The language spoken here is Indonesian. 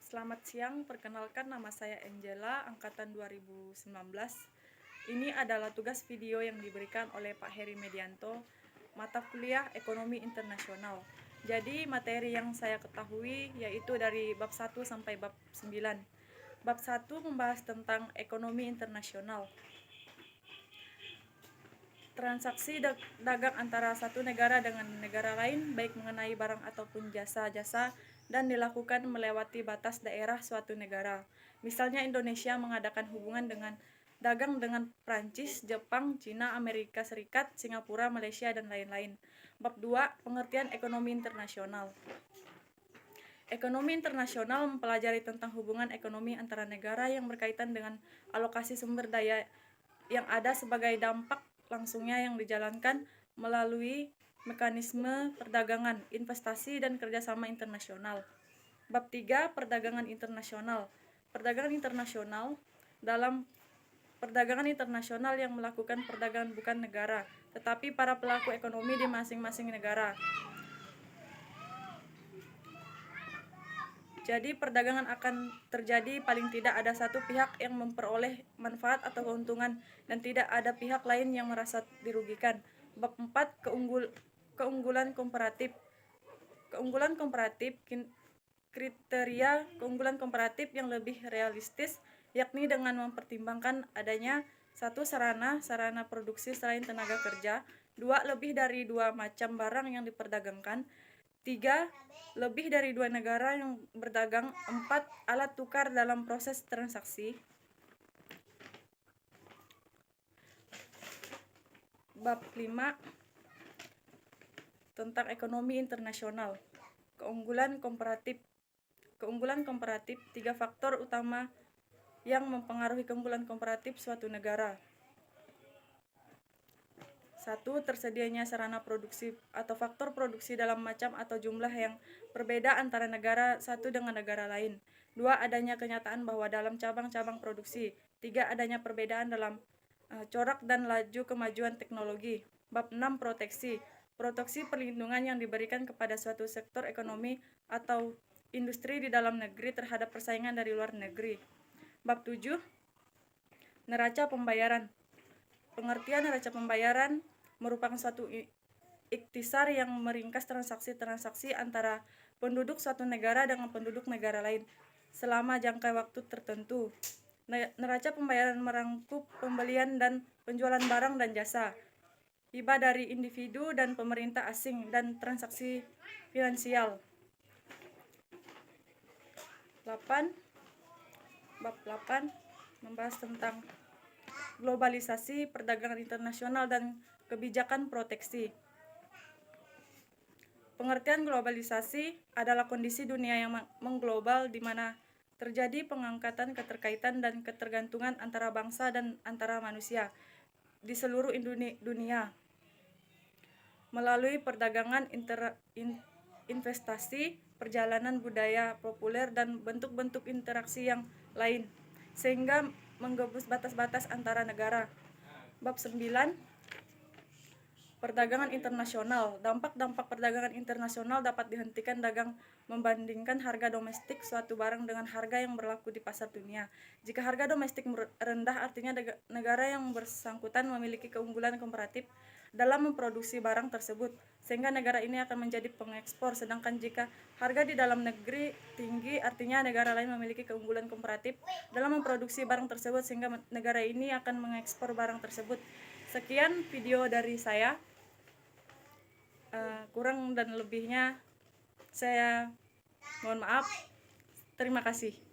Selamat siang, perkenalkan nama saya Angela, angkatan 2019. Ini adalah tugas video yang diberikan oleh Pak Heri Medianto, mata kuliah Ekonomi Internasional. Jadi materi yang saya ketahui yaitu dari bab 1 sampai bab 9. Bab 1 membahas tentang ekonomi internasional. Transaksi dagang antara satu negara dengan negara lain, baik mengenai barang ataupun jasa-jasa, dan dilakukan melewati batas daerah suatu negara. Misalnya Indonesia mengadakan hubungan dagang dengan Prancis, Jepang, Cina, Amerika Serikat, Singapura, Malaysia, dan lain-lain. Bab 2, pengertian ekonomi internasional. Ekonomi internasional mempelajari tentang hubungan ekonomi antara negara yang berkaitan dengan alokasi sumber daya yang ada sebagai dampak langsungnya yang dijalankan melalui mekanisme perdagangan, investasi, dan kerjasama internasional. Bab 3, perdagangan internasional. Perdagangan internasional dalam perdagangan internasional yang melakukan perdagangan bukan negara, tetapi para pelaku ekonomi di masing-masing negara. Jadi perdagangan akan terjadi paling tidak ada satu pihak yang memperoleh manfaat atau keuntungan dan tidak ada pihak lain yang merasa dirugikan. Bab 4, keunggulan komparatif. Keunggulan komparatif, kriteria keunggulan komparatif yang lebih realistis, yakni dengan mempertimbangkan adanya 1. Sarana produksi selain tenaga kerja. 2. Lebih dari 2 macam barang yang diperdagangkan. 3. Lebih dari 2 negara yang berdagang. 4. Alat tukar dalam proses transaksi. Bab 5 tentang ekonomi internasional. Keunggulan komparatif. Keunggulan komparatif, 3 faktor utama yang mempengaruhi keunggulan komparatif suatu negara. 1. Tersedianya sarana produksi atau faktor produksi dalam macam atau jumlah yang berbeda antara negara satu dengan negara lain. 2. Adanya kenyataan bahwa dalam cabang-cabang produksi. 3. Adanya perbedaan dalam corak dan laju kemajuan teknologi. Bab 6, proteksi. Proteksi perlindungan yang diberikan kepada suatu sektor ekonomi atau industri di dalam negeri terhadap persaingan dari luar negeri. Bab 7, neraca pembayaran. Pengertian neraca pembayaran merupakan suatu ikhtisar yang meringkas transaksi-transaksi antara penduduk suatu negara dengan penduduk negara lain selama jangka waktu tertentu. Neraca pembayaran merangkup pembelian dan penjualan barang dan jasa, hibah dari individu dan pemerintah asing, dan transaksi finansial. 8. Bab 8 membahas tentang globalisasi, perdagangan internasional, dan kebijakan proteksi. Pengertian globalisasi adalah kondisi dunia yang mengglobal di mana terjadi pengangkatan keterkaitan dan ketergantungan antara bangsa dan antara manusia di seluruh dunia melalui perdagangan, investasi, perjalanan budaya populer, dan bentuk-bentuk interaksi yang lain, sehingga menggabus batas-batas antara negara. Bab 9, perdagangan internasional. Dampak-dampak perdagangan internasional dapat dihentikan dagang membandingkan harga domestik suatu barang dengan harga yang berlaku di pasar dunia. Jika harga domestik rendah, artinya negara yang bersangkutan memiliki keunggulan komparatif dalam memproduksi barang tersebut, sehingga negara ini akan menjadi pengekspor. Sedangkan jika harga di dalam negeri tinggi, artinya negara lain memiliki keunggulan komparatif dalam memproduksi barang tersebut, sehingga negara ini akan mengekspor barang tersebut. Sekian video dari saya. Kurang dan lebihnya saya mohon maaf. Terima kasih.